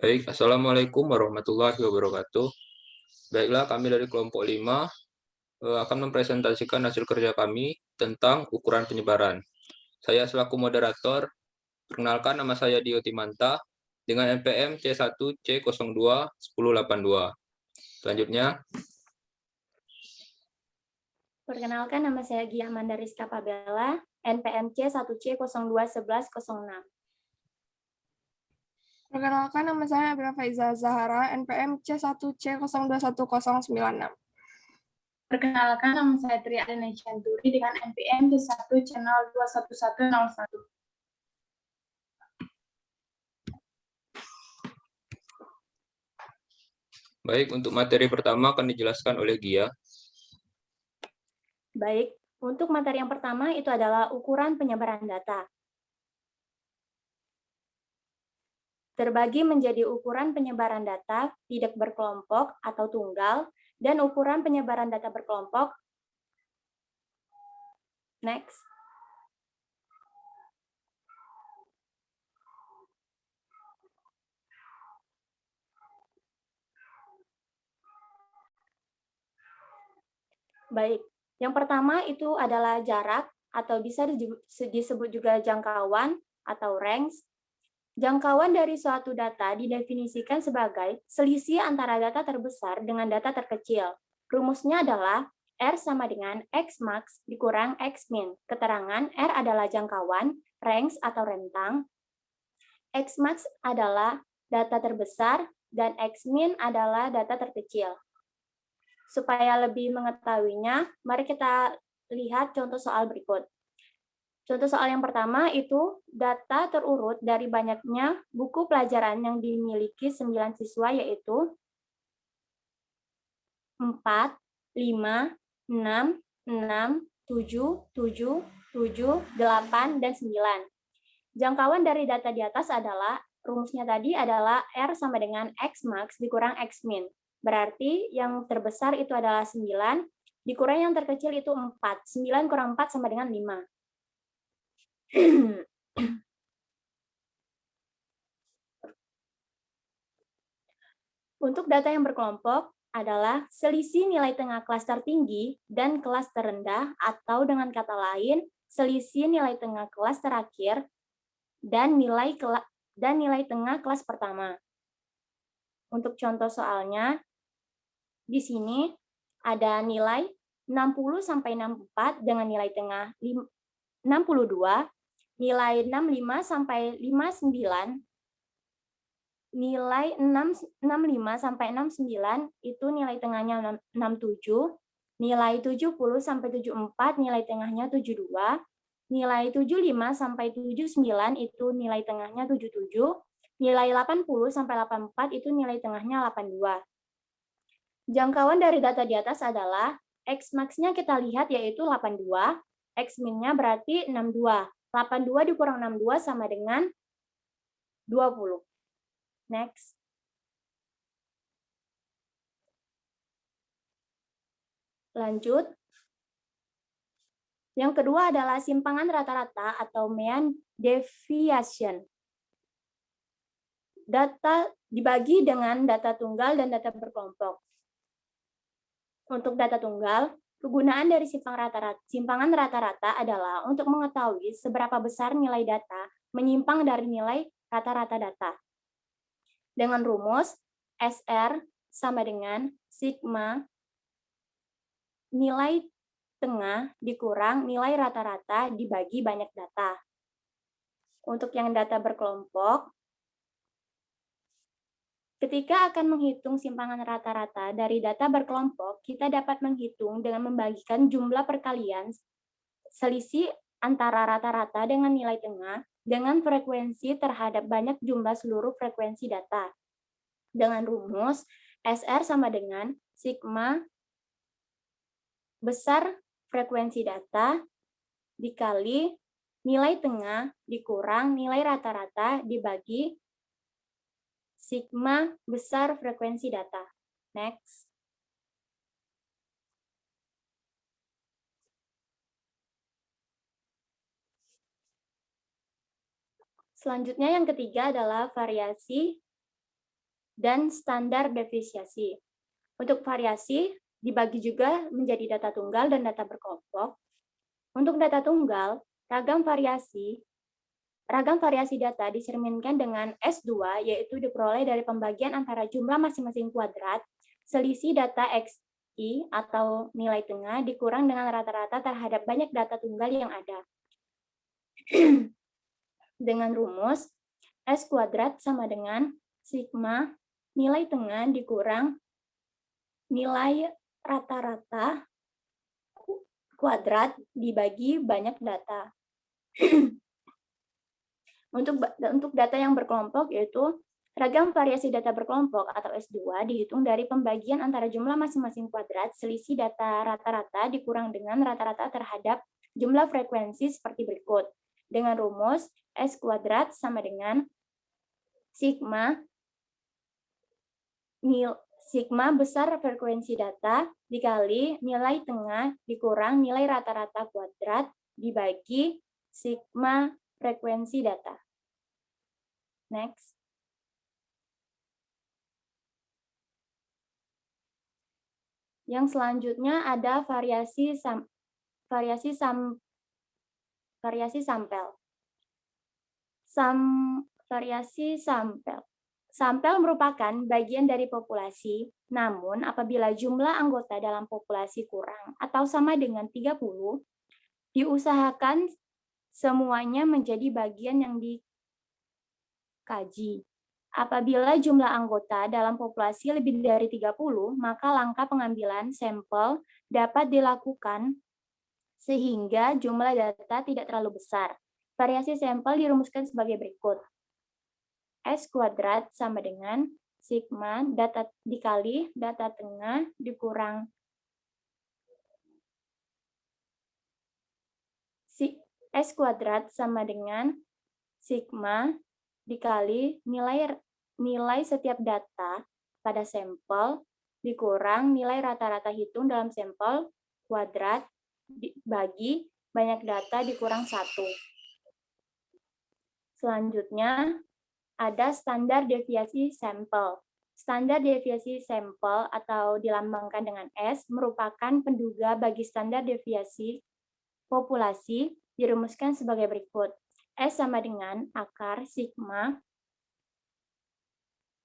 Baik, Assalamualaikum warahmatullahi wabarakatuh. Baiklah, kami dari kelompok 5 akan mempresentasikan hasil kerja kami tentang ukuran penyebaran. Saya selaku moderator, perkenalkan nama saya Dio Timanta dengan NPM C1C021082. Selanjutnya, Perkenalkan, nama saya Gia Amanda Rizka Pabella, NPM C1C021106. Perkenalkan, nama saya Nabila Faiza Zahara, NPM C1C021096. Perkenalkan, nama saya Tri Alina Chanturi dengan NPM D1 channel 21101. baik, untuk materi pertama akan dijelaskan oleh Gia. Baik, untuk materi yang pertama itu adalah ukuran penyebaran data. Terbagi menjadi ukuran penyebaran data tidak berkelompok atau tunggal, dan ukuran penyebaran data berkelompok. Next. Baik, yang pertama itu adalah jarak atau bisa disebut juga jangkauan atau range. Jangkauan dari suatu data didefinisikan sebagai selisih antara data terbesar dengan data terkecil. Rumusnya adalah R sama dengan X max dikurang X min. Keterangan R adalah jangkauan, range atau rentang. X max adalah data terbesar dan X min adalah data terkecil. Supaya lebih mengetahuinya, mari kita lihat contoh soal berikut. Contoh soal yang pertama itu data terurut dari banyaknya buku pelajaran yang dimiliki 9 siswa, yaitu 4, 5, 6, 6, 7, 7, 7, 8, dan 9. Jangkauan dari data di atas adalah, rumusnya tadi adalah R sama dengan X max dikurang X min. Berarti yang terbesar itu adalah 9, dikurang yang terkecil itu 4. 9 kurang 4 sama dengan 5. Untuk data yang berkelompok adalah selisih nilai tengah kelas tertinggi dan kelas terendah, atau dengan kata lain, selisih nilai tengah kelas terakhir dan nilai tengah kelas pertama. Untuk contoh soalnya, di sini ada nilai 60 sampai 64 dengan nilai tengah 62, nilai 65 sampai 59, nilai 65 sampai 69 itu nilai tengahnya 67, nilai 70 sampai 74 nilai tengahnya 72, nilai 75 sampai 79 itu nilai tengahnya 77, nilai 80 sampai 84 itu nilai tengahnya 82. Jangkauan dari data di atas adalah X max-nya kita lihat yaitu 82, X min-nya berarti 62. 82 dikurang 62 sama dengan 20. Next. Lanjut. Yang kedua adalah simpangan rata-rata atau mean deviation. Data dibagi dengan data tunggal dan data berkelompok. Untuk data tunggal, kegunaan dari simpangan rata-rata adalah untuk mengetahui seberapa besar nilai data menyimpang dari nilai rata-rata data. Dengan rumus SR sama dengan sigma nilai tengah dikurang nilai rata-rata dibagi banyak data. Untuk yang data berkelompok, ketika akan menghitung simpangan rata-rata dari data berkelompok, kita dapat menghitung dengan membagikan jumlah perkalian selisih antara rata-rata dengan nilai tengah dengan frekuensi terhadap banyak jumlah seluruh frekuensi data. Dengan rumus SR sama dengan sigma besar frekuensi data dikali nilai tengah dikurang nilai rata-rata dibagi sigma besar frekuensi data. Next. Selanjutnya yang ketiga adalah variasi dan standar deviasi. Untuk variasi dibagi juga menjadi data tunggal dan data berkelompok. Untuk data tunggal, ragam variasi data dicerminkan dengan S2, yaitu diperoleh dari pembagian antara jumlah masing-masing kuadrat, selisih data XI atau nilai tengah dikurang dengan rata-rata terhadap banyak data tunggal yang ada. Dengan rumus, S kuadrat sama dengan sigma nilai tengah dikurang nilai rata-rata kuadrat dibagi banyak data. Untuk data yang berkelompok, yaitu ragam variasi data berkelompok atau S2 dihitung dari pembagian antara jumlah masing-masing kuadrat, selisih data rata-rata dikurang dengan rata-rata terhadap jumlah frekuensi seperti berikut. Dengan rumus, S kuadrat sama dengan sigma besar frekuensi data dikali nilai tengah dikurang nilai rata-rata kuadrat dibagi sigma frekuensi data. Next. Yang selanjutnya ada variasi sampel. Variasi sampel. Sampel merupakan bagian dari populasi, namun apabila jumlah anggota dalam populasi kurang atau sama dengan 30, diusahakan semuanya menjadi bagian yang dikaji. Apabila jumlah anggota dalam populasi lebih dari 30, maka langkah pengambilan sampel dapat dilakukan sehingga jumlah data tidak terlalu besar. Variasi sampel dirumuskan sebagai berikut. S kuadrat sama dengan sigma data dikali data tengah dikurang S kuadrat sama dengan sigma dikali nilai setiap data pada sampel dikurang nilai rata-rata hitung dalam sampel kuadrat bagi banyak data dikurang 1. Selanjutnya ada standar deviasi sampel. Standar deviasi sampel atau dilambangkan dengan S merupakan penduga bagi standar deviasi populasi dirumuskan sebagai berikut. S sama dengan akar sigma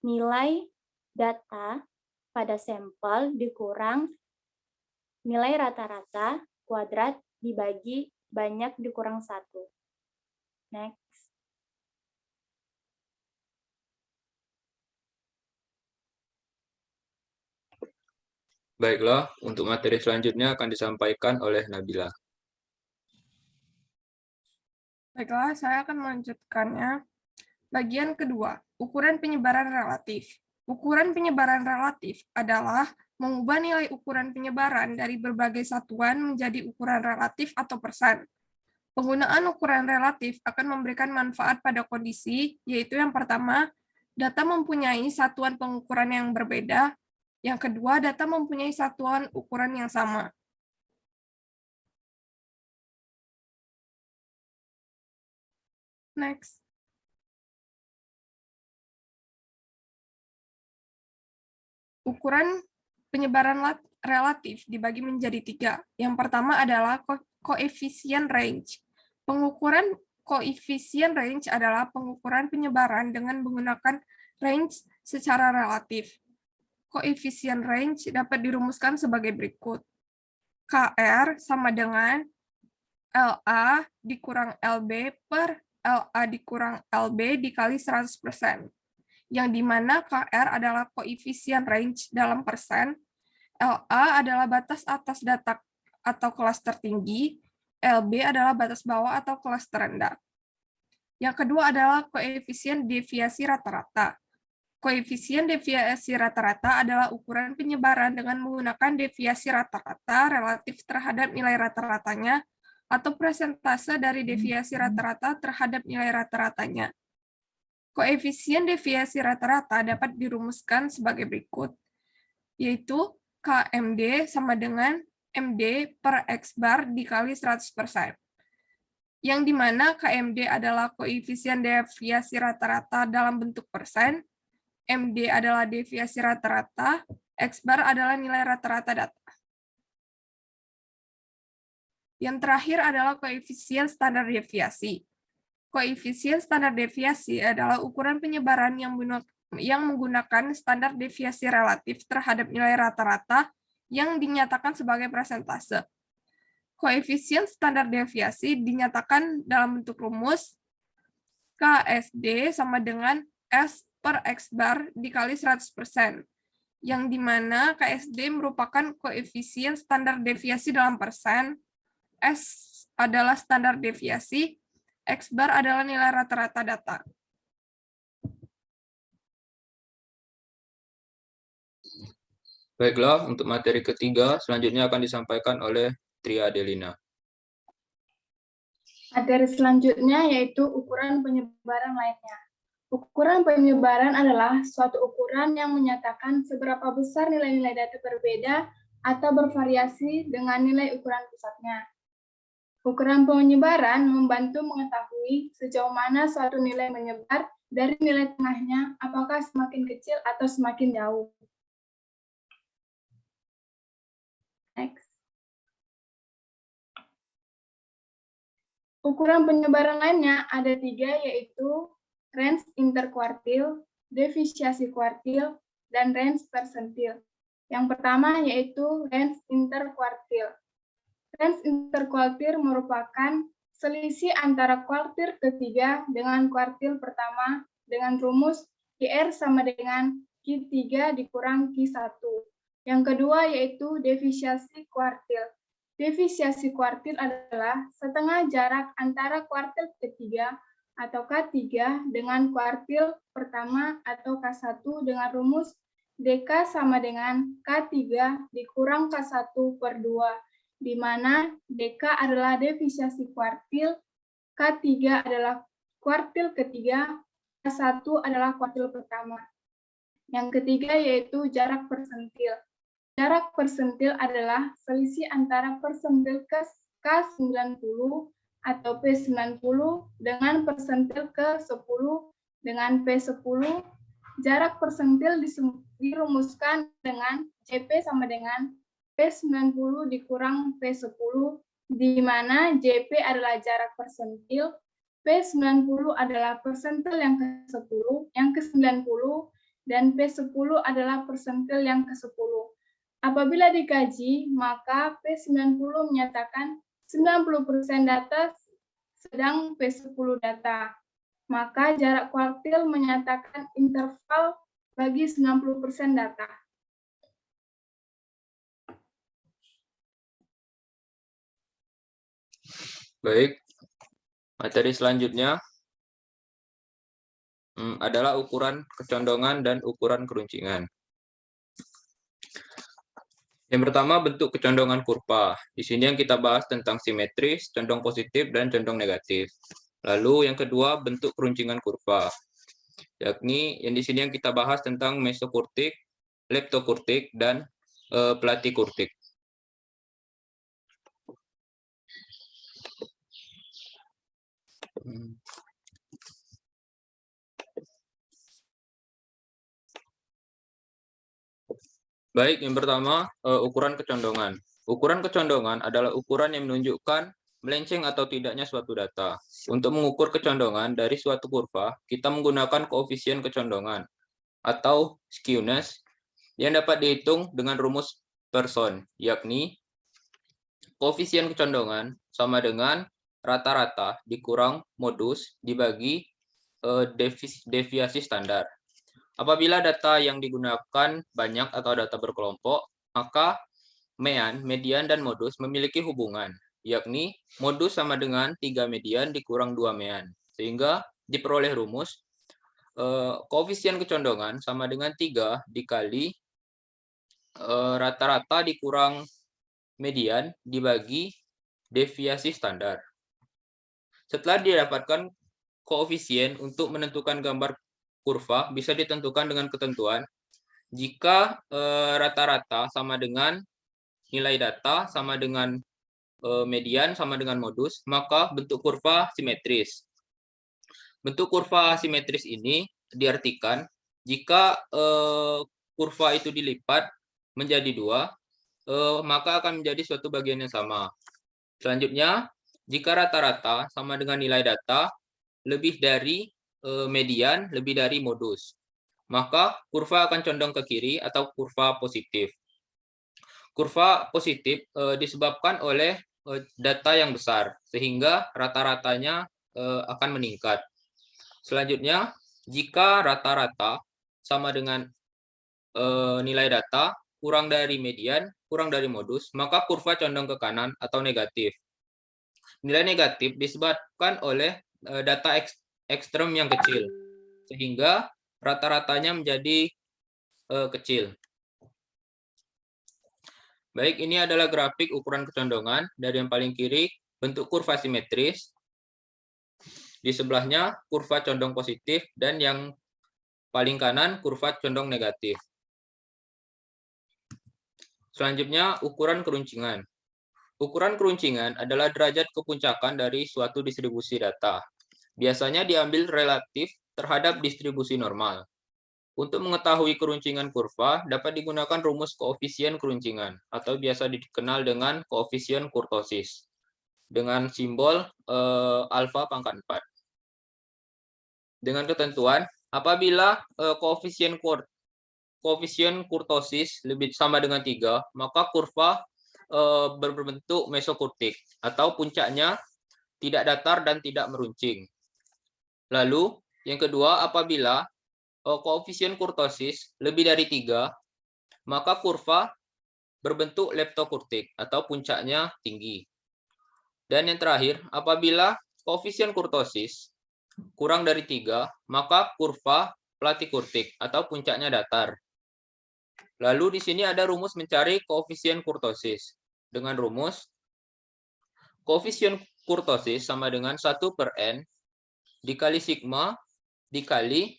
nilai data pada sampel dikurang nilai rata-rata kuadrat dibagi banyak dikurang 1. Next. Baiklah, untuk materi selanjutnya akan disampaikan oleh Nabila. Baiklah, saya akan melanjutkannya. Bagian kedua, ukuran penyebaran relatif. Ukuran penyebaran relatif adalah mengubah nilai ukuran penyebaran dari berbagai satuan menjadi ukuran relatif atau persen. Penggunaan ukuran relatif akan memberikan manfaat pada kondisi, yaitu yang pertama, data mempunyai satuan pengukuran yang berbeda. Yang kedua, data mempunyai satuan ukuran yang sama. Next. Ukuran penyebaran relatif dibagi menjadi 3. Yang pertama adalah koefisien range. Pengukuran koefisien range adalah pengukuran penyebaran dengan menggunakan range secara relatif. Koefisien range dapat dirumuskan sebagai berikut. KR sama dengan LA dikurang LB per LA dikurang LB dikali 100%. Yang dimana KR adalah koefisien range dalam persen, LA adalah batas atas data atau kelas tertinggi, LB adalah batas bawah atau kelas terendah. Yang kedua adalah koefisien deviasi rata-rata. Koefisien deviasi rata-rata adalah ukuran penyebaran dengan menggunakan deviasi rata-rata relatif terhadap nilai rata-ratanya atau persentase dari deviasi rata-rata terhadap nilai rata-ratanya. Koefisien deviasi rata-rata dapat dirumuskan sebagai berikut, yaitu KMD sama dengan MD per X bar dikali 100%. Yang dimana KMD adalah koefisien deviasi rata-rata dalam bentuk persen, MD adalah deviasi rata-rata, X bar adalah nilai rata-rata data. Yang terakhir adalah koefisien standar deviasi. Koefisien standar deviasi adalah ukuran penyebaran yang menggunakan standar deviasi relatif terhadap nilai rata-rata yang dinyatakan sebagai persentase. Koefisien standar deviasi dinyatakan dalam bentuk rumus KSD sama dengan S per X bar dikali 100%, yang dimana KSD merupakan koefisien standar deviasi dalam persen, S adalah standar deviasi, X bar adalah nilai rata-rata data. Baiklah, untuk materi ketiga, selanjutnya akan disampaikan oleh Tria Adelina. Materi selanjutnya yaitu ukuran penyebaran lainnya. Ukuran penyebaran adalah suatu ukuran yang menyatakan seberapa besar nilai-nilai data berbeda atau bervariasi dengan nilai ukuran pusatnya. Ukuran penyebaran membantu mengetahui sejauh mana suatu nilai menyebar dari nilai tengahnya, apakah semakin kecil atau semakin jauh. Next. Ukuran penyebaran lainnya ada 3, yaitu range interkuartil, defisiasi kuartil, dan range persentil. Yang pertama yaitu range interkuartil. Range interkuartil merupakan selisih antara kuartil ketiga dengan kuartil pertama dengan rumus QR sama dengan Q3 dikurang Q1. Yang kedua yaitu defisiasi kuartil. Defisiasi kuartil adalah setengah jarak antara kuartil ketiga atau K3 dengan kuartil pertama atau K1 dengan rumus DK sama dengan K3 dikurang K1 per 2, di mana DK adalah defisiasi kuartil, K3 adalah kuartil ketiga, K1 adalah kuartil pertama. Yang ketiga yaitu jarak persentil. Jarak persentil adalah selisih antara persentil K90 atau P90 dengan persentil ke-10 dengan P10. Jarak persentil dirumuskan dengan JP sama dengan P90 dikurang P10, di mana JP adalah jarak persentil, P90 adalah persentil yang ke-10, yang ke-90, dan P10 adalah persentil yang ke-10. Apabila dikaji, maka P90 menyatakan 90% data sedang P10 data. Maka jarak kuartil menyatakan interval bagi 90% data. Baik, materi selanjutnya adalah ukuran kecondongan dan ukuran keruncingan. Yang pertama, bentuk kecondongan kurva. Di sini yang kita bahas tentang simetris, condong positif, dan condong negatif. Lalu yang kedua, bentuk keruncingan kurva. Yakni yang di sini yang kita bahas tentang mesokurtik, leptokurtik, dan platikurtik. Baik, yang pertama, ukuran kecondongan. Ukuran kecondongan adalah ukuran yang menunjukkan melenceng atau tidaknya suatu data. Untuk mengukur kecondongan dari suatu kurva, kita menggunakan koefisien kecondongan atau skewness yang dapat dihitung dengan rumus Pearson, yakni koefisien kecondongan sama dengan rata-rata dikurang modus dibagi deviasi standar. Apabila data yang digunakan banyak atau data berkelompok, maka median, dan modus memiliki hubungan, yakni modus sama dengan 3 median dikurang 2 mean. Sehingga diperoleh rumus koefisien kecondongan sama dengan 3 dikali rata-rata dikurang median dibagi deviasi standar. Setelah didapatkan koefisien untuk menentukan gambar kurva bisa ditentukan dengan ketentuan jika rata-rata sama dengan nilai data sama dengan median sama dengan modus, maka bentuk kurva simetris. Bentuk kurva simetris ini diartikan jika kurva itu dilipat menjadi 2, maka akan menjadi suatu bagian yang sama. Selanjutnya, jika rata-rata sama dengan nilai data lebih dari median, lebih dari modus, maka kurva akan condong ke kiri atau kurva positif. Kurva positif disebabkan oleh data yang besar, sehingga rata-ratanya akan meningkat. Selanjutnya, jika rata-rata sama dengan nilai data kurang dari median, kurang dari modus, maka kurva condong ke kanan atau negatif. Nilai negatif disebabkan oleh data ekstrem yang kecil, sehingga rata-ratanya menjadi kecil. Baik, ini adalah grafik ukuran kecondongan. Dari yang paling kiri, bentuk kurva simetris. Di sebelahnya, kurva condong positif. Dan yang paling kanan, kurva condong negatif. Selanjutnya, ukuran keruncingan. Ukuran keruncingan adalah derajat kepuncakan dari suatu distribusi data. Biasanya diambil relatif terhadap distribusi normal. Untuk mengetahui keruncingan kurva, dapat digunakan rumus koefisien keruncingan, atau biasa dikenal dengan koefisien kurtosis, dengan simbol alfa pangkat 4. Dengan ketentuan, apabila koefisien kurtosis lebih sama dengan 3, maka kurva berbentuk mesokurtik, atau puncaknya tidak datar dan tidak meruncing. Lalu, yang kedua, apabila koefisien kurtosis lebih dari 3, maka kurva berbentuk leptokurtik atau puncaknya tinggi. Dan yang terakhir, apabila koefisien kurtosis kurang dari 3, maka kurva platikurtik atau puncaknya datar. Lalu di sini ada rumus mencari koefisien kurtosis. Dengan rumus, koefisien kurtosis sama dengan 1/n dikali sigma dikali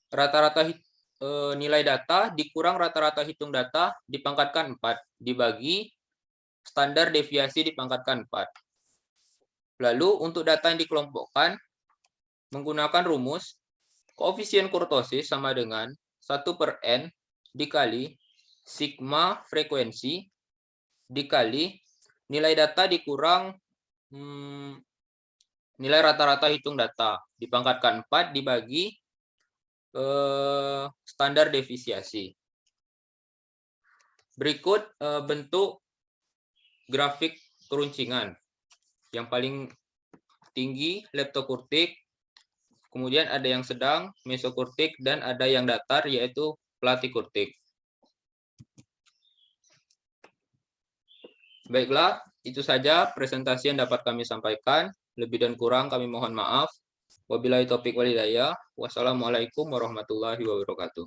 rata-rata nilai data dikurang rata-rata hitung data dipangkatkan 4 dibagi standar deviasi dipangkatkan 4. Lalu untuk data yang dikelompokkan menggunakan rumus koefisien kurtosis sama dengan 1/n dikali sigma frekuensi dikali nilai data dikurang nilai rata-rata hitung data dipangkatkan 4 dibagi standar deviasi. Berikut bentuk grafik keruncingan. Yang paling tinggi leptokurtik, kemudian ada yang sedang mesokurtik, dan ada yang datar yaitu platikurtik. Baiklah, itu saja presentasi yang dapat kami sampaikan. Lebih dan kurang kami mohon maaf. Wabillahi taufiq wal hidayah. Wassalamualaikum warahmatullahi wabarakatuh.